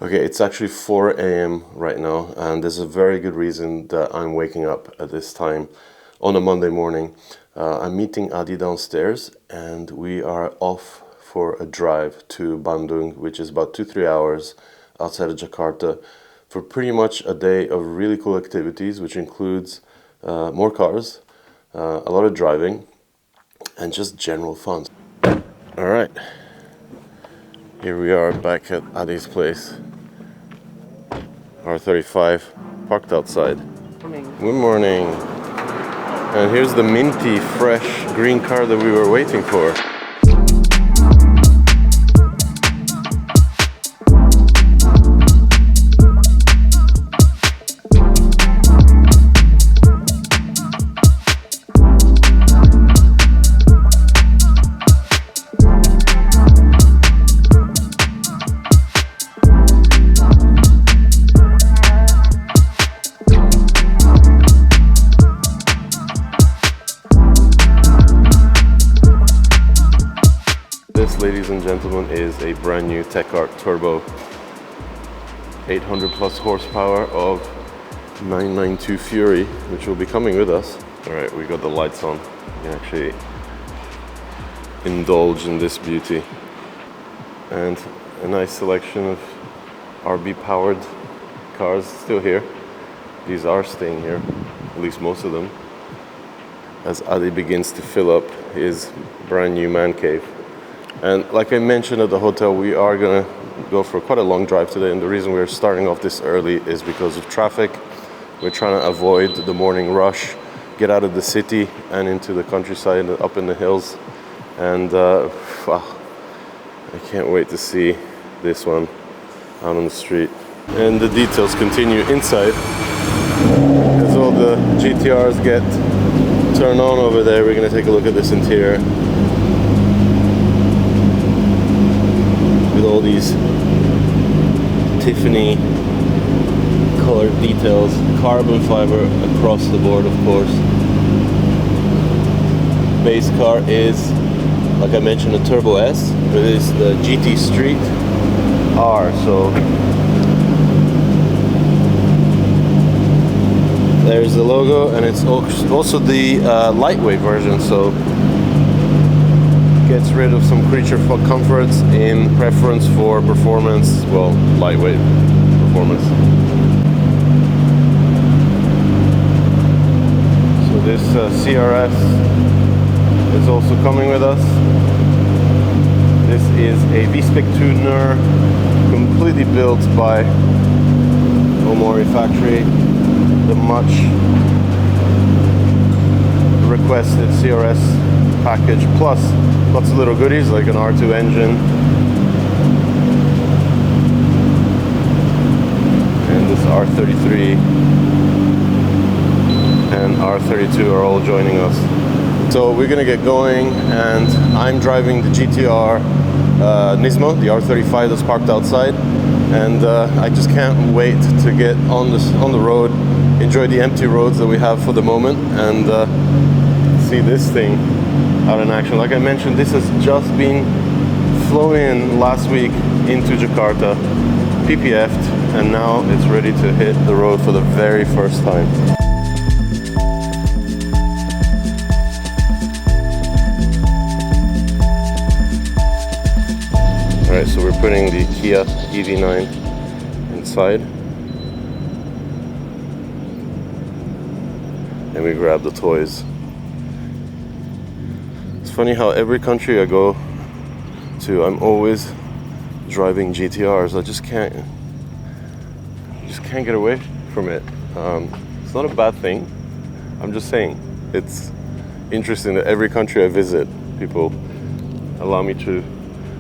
Okay, it's actually 4 a.m. right now, and there's a very good reason that I'm waking up at this time on a Monday morning. I'm meeting Adi downstairs, and we are off for a drive to Bandung, which is about 2-3 hours outside of Jakarta, for pretty much a day of really cool activities, which includes more cars, a lot of driving, and just general fun. All right, here we are back at Adi's place. R35 parked outside. Good morning. And here's the minty, fresh green car that we were waiting for. This, ladies and gentlemen, is a brand new TechArt Turbo, 800 plus horsepower of 992 Fury, which will be coming with us. All right, we got the lights on. You can actually indulge in this beauty. And a nice selection of RB powered cars still here. These are staying here, at least most of them, as Adi begins to fill up his brand new man cave. And like I mentioned at the hotel, we are gonna go for quite a long drive today, and the reason we're starting off this early is because of traffic. We're trying to avoid the morning rush, get out of the city and into the countryside, up in the hills. And wow, I can't wait to see this one out on the street. And the details continue inside. As all the GT-Rs get turned on over there, we're gonna take a look at this interior. With all these Tiffany colored details, carbon fiber across the board, of course. Base car is, like I mentioned, a Turbo S, but it is the GT Street R, so there's the logo, and it's also the lightweight version, so gets rid of some creature comforts in preference for performance, well, lightweight performance. So this CRS is also coming with us. This is a V-Spec tuner, completely built by Omori factory. The much requested CRS package, plus lots of little goodies like an R2 engine, and this R33 and R32 are all joining us. So we're gonna get going, and I'm driving the GT-R Nismo, the R35 that's parked outside, and I just can't wait to get on the road, enjoy the empty roads that we have for the moment, and see this thing out in action. Like I mentioned, this has just been flown in last week into Jakarta, PPF'd, and now it's ready to hit the road for the very first time. Alright, so we're putting the Kia EV9 inside, and we grab the toys. Funny how every country I go to, I'm always driving GT-Rs. I just can't get away from it. It's not a bad thing. I'm just saying it's interesting that every country I visit, people allow me to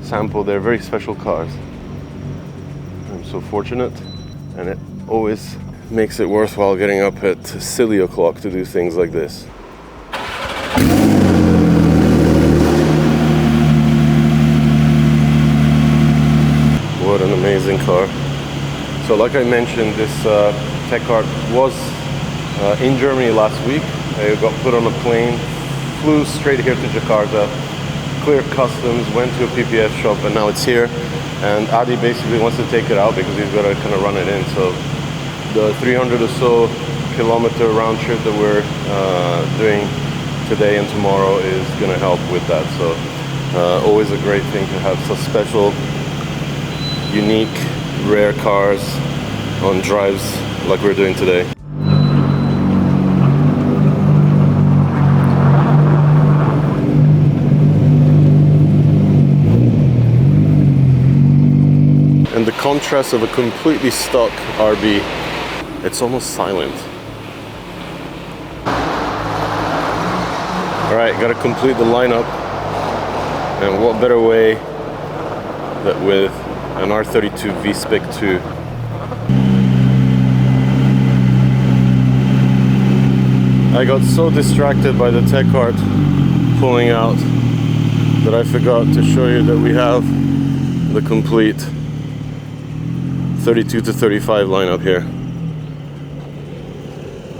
sample their very special cars. I'm so fortunate, and it always makes it worthwhile getting up at silly o'clock to do things like this. What an amazing car. So like I mentioned, this TechArt was in Germany last week. I got put on a plane, flew straight here to Jakarta, cleared customs, went to a PPF shop, and now it's here. and Adi basically wants to take it out because he's got to kind of run it in. So the 300 or so kilometer round trip that we're doing today and tomorrow is going to help with that. So always a great thing to have such special, unique, rare cars on drives like we're doing today. And the contrast of a completely stock RB, it's almost silent. All right, got to complete the lineup. And what better way than with an R32 V-Spec 2. I got so distracted by the tech cart pulling out that I forgot to show you that we have the complete 32 to 35 lineup here.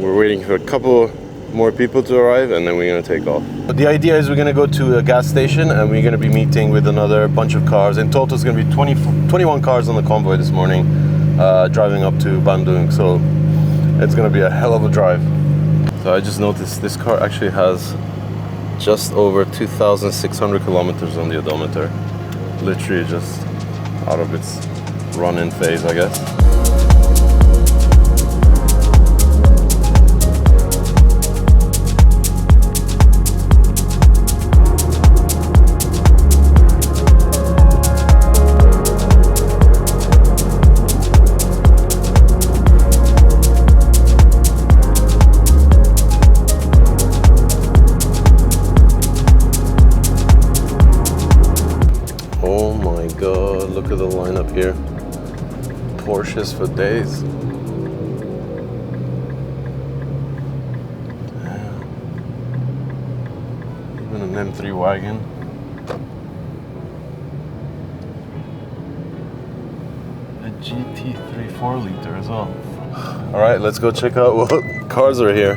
We're waiting for a couple more people to arrive and then we're going to take off. But the idea is we're going to go to a gas station and we're going to be meeting with another bunch of cars. In total it's going to be 21 cars on the convoy this morning, driving up to Bandung. So it's going to be a hell of a drive. So I just noticed this car actually has just over 2,600 kilometers on the odometer. Literally just out of its run-in phase, I guess. Look at the lineup here. Porsches for days. Damn. Even an M3 wagon. A GT-3 4-liter as well. All right, let's go check out what cars are here.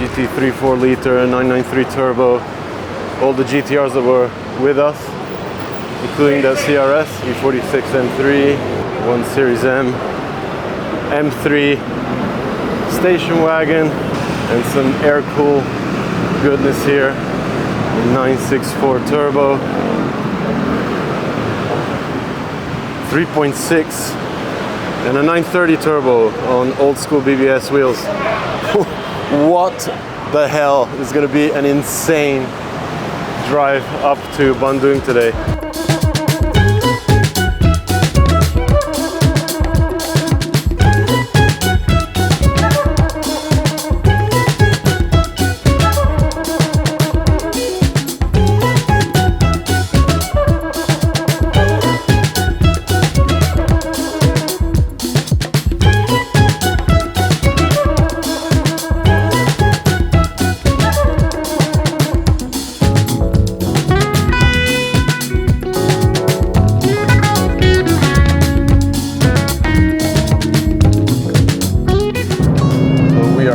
GT-3 4-liter, 993 turbo, all the GT-Rs that were with us, including the CRS, E46 M3, 1 Series M, M3 station wagon, and some air-cool goodness here, 964 turbo, 3.6, and a 930 turbo on old school BBS wheels. What the hell is going to be an insane drive up to Bandung today.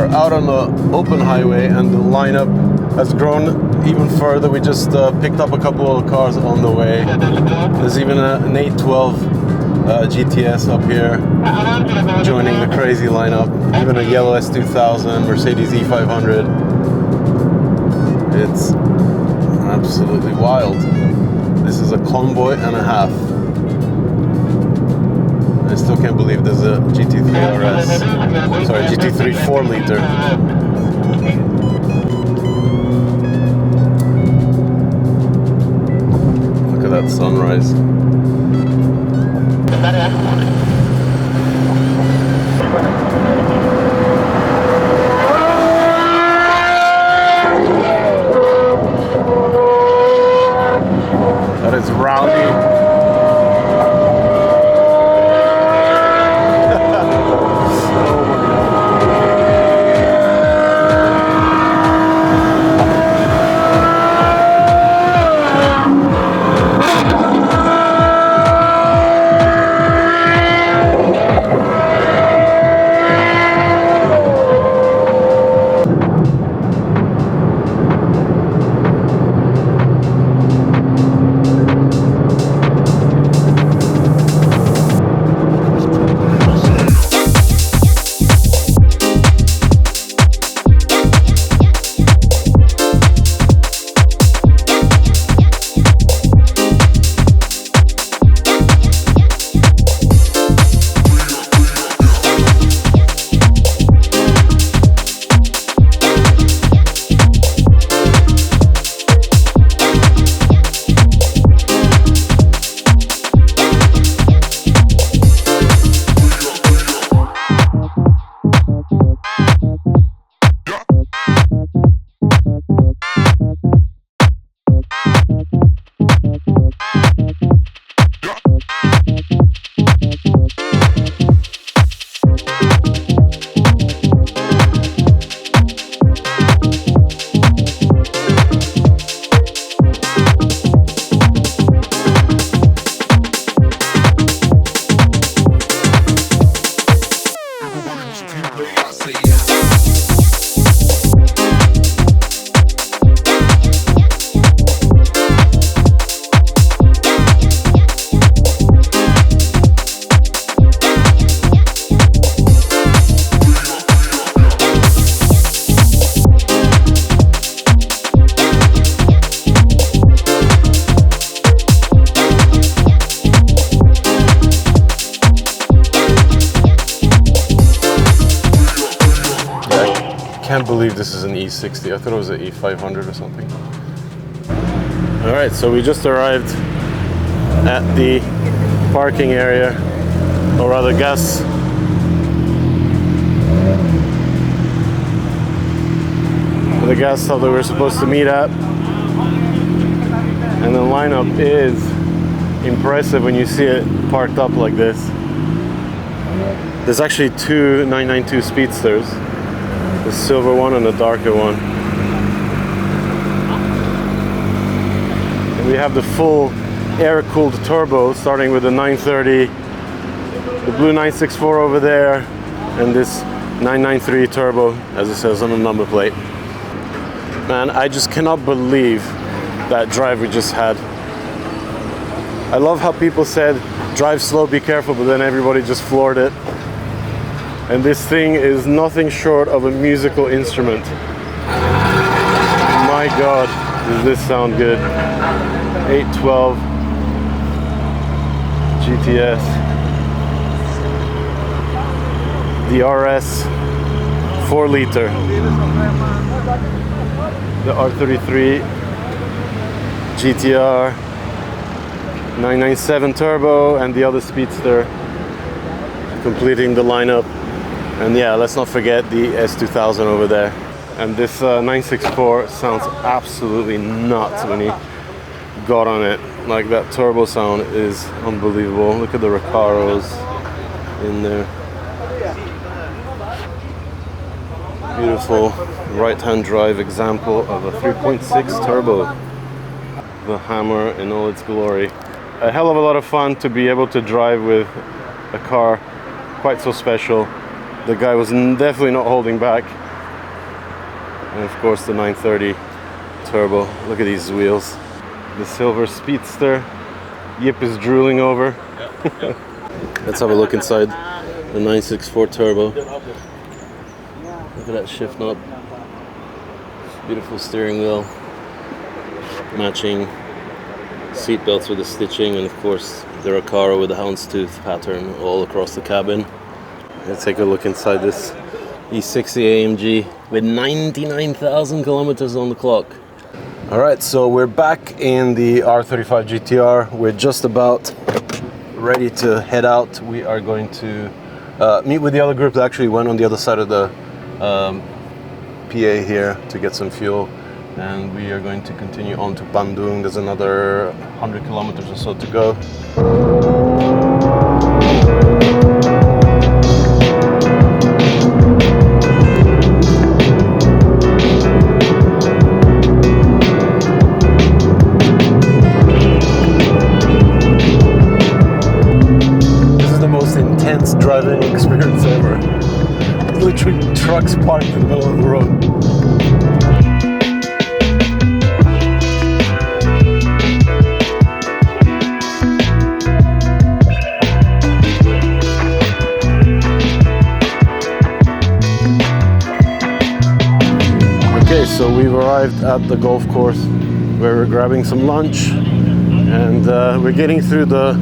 Out on the open highway and the lineup has grown even further. We just picked up a couple of cars on the way. There's even an 812 GTS up here joining the crazy lineup. Even a yellow S2000, Mercedes E500. It's absolutely wild. This is a convoy and a half. I still can't believe there's a GT3 RS. Sorry, GT3 4-liter. Look at that sunrise. can't believe this is an E60. I thought it was an E500 or something. All right, so we just arrived at the parking area, or rather the gas stop that we're supposed to meet at. And the lineup is impressive when you see it parked up like this. There's actually two 992 Speedsters, the silver one and the darker one. And we have the full air-cooled turbo, starting with the 930, the blue 964 over there, and this 993 turbo, as it says on the number plate. Man, I just cannot believe that drive we just had. I love how people said, drive slow, be careful, but then everybody just floored it. And this thing is nothing short of a musical instrument. My God, does this sound good. 812 GTS. The RS 4 liter. The R33 GT-R 997 turbo, and the other Speedster completing the lineup. And yeah, let's not forget the S2000 over there. And this 964 sounds absolutely nuts when he got on it. Like, that turbo sound is unbelievable. Look at the Recaros in there. Beautiful right-hand drive example of a 3.6 turbo. The Hammer in all its glory. A hell of a lot of fun to be able to drive with a car quite so special. The guy was definitely not holding back. And of course the 930 turbo. Look at these wheels. The silver Speedster. Yip is drooling over. Let's have a look inside the 964 turbo. Look at that shift knob. Beautiful steering wheel. Matching seat belts with the stitching, and of course the Recaro with the houndstooth pattern all across the cabin. Let's take a look inside this E60 AMG with 99,000 kilometers on the clock. All right, so we're back in the R35 GT-R. We're just about ready to head out. We are going to meet with the other group that actually went on the other side of the PA here to get some fuel. And we are going to continue on to Bandung. There's another 100 kilometers or so to go. This is the most intense driving experience ever. Literally trucks parked in the middle of the road. So we've arrived at the golf course where we're grabbing some lunch, and we're getting through the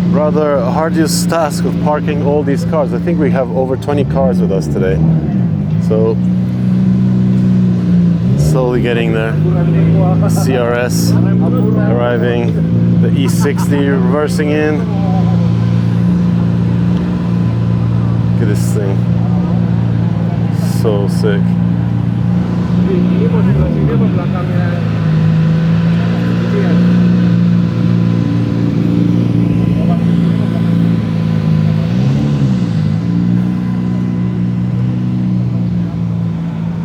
rather arduous task of parking all these cars. I think we have over 20 cars with us today. So slowly getting there. CRS arriving, the E60 reversing in. Look at this thing. So sick.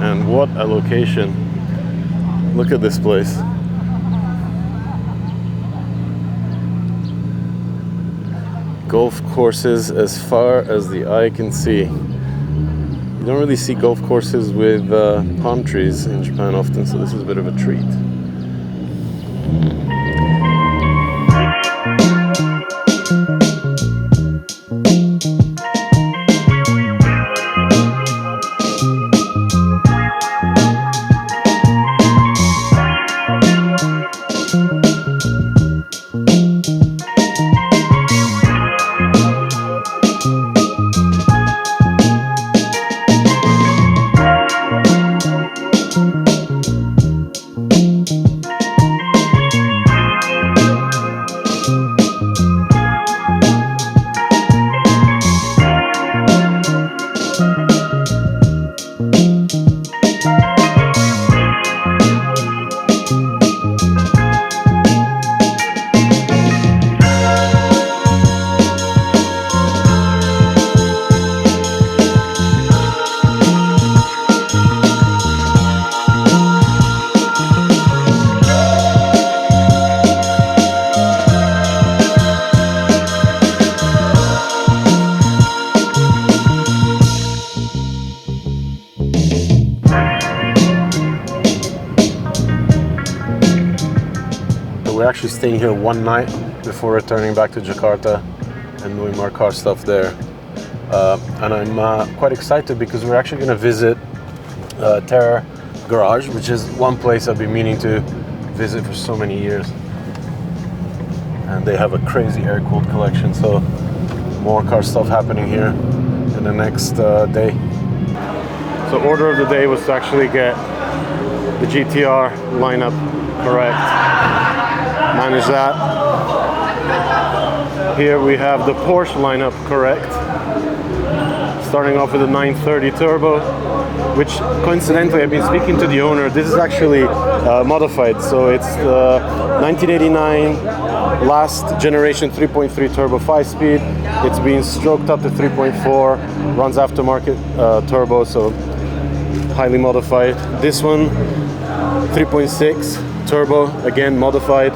And what a location. Look at this place. Golf courses as far as the eye can see. You don't really see golf courses with palm trees in Japan often, so this is a bit of a treat. we're actually staying here one night before returning back to Jakarta and doing more car stuff there. And I'm quite excited because we're actually going to visit Terra Garage, which is one place I've been meaning to visit for so many years. And they have a crazy air-cooled collection, so more car stuff happening here in the next day. So order of the day was to actually get the GT-R lineup correct. Manage that. Here we have the Porsche lineup correct. Starting off with the 930 turbo, which coincidentally I've been speaking to the owner. This is actually modified, so it's the 1989 last generation 3.3 turbo 5-speed. It's been stroked up to 3.4, runs aftermarket turbo, so highly modified. This one 3.6 turbo, again modified,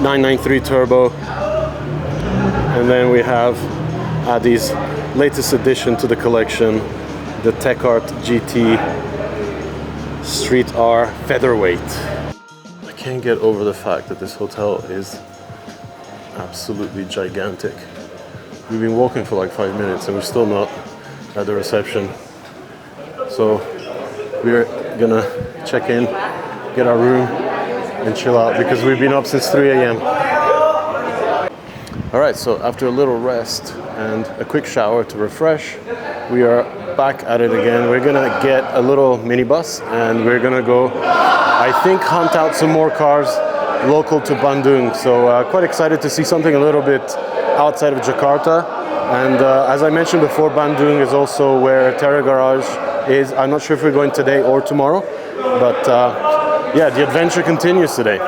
993 turbo. And then we have Adi's latest addition to the collection, the Tech Art GT Street R Featherweight. I can't get over the fact that this hotel is absolutely gigantic. We've been walking for like 5 minutes and we're still not at the reception. So we're gonna check in, get our room and chill out because we've been up since 3 a.m. Alright, so after a little rest and a quick shower to refresh, we are back at it again. We're gonna get a little minibus and we're gonna go, I think, hunt out some more cars local to Bandung. So quite excited to see something a little bit outside of Jakarta. And as I mentioned before, Bandung is also where Terra Garage is. I'm not sure if we're going today or tomorrow, but yeah, the adventure continues today.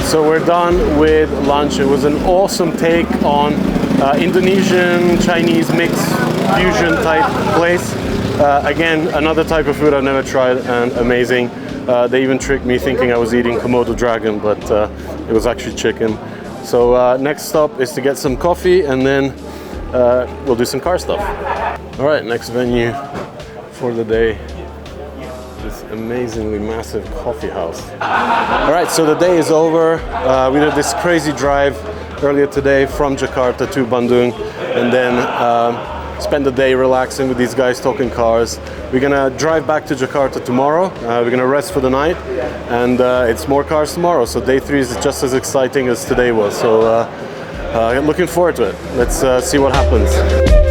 So we're done with lunch. It was an awesome take on Indonesian, Chinese mix, fusion type place. Again, another type of food I've never tried and amazing. They even tricked me thinking I was eating Komodo dragon, but it was actually chicken. So next stop is to get some coffee and then we'll do some car stuff. All right, next venue for the day. This amazingly massive coffee house. All right, so the day is over. We did this crazy drive earlier today from Jakarta to Bandung, and then spend the day relaxing with these guys talking cars. We're gonna drive back to Jakarta tomorrow. We're gonna rest for the night, and it's more cars tomorrow. So day 3 is just as exciting as today was. So looking forward to it. Let's see what happens.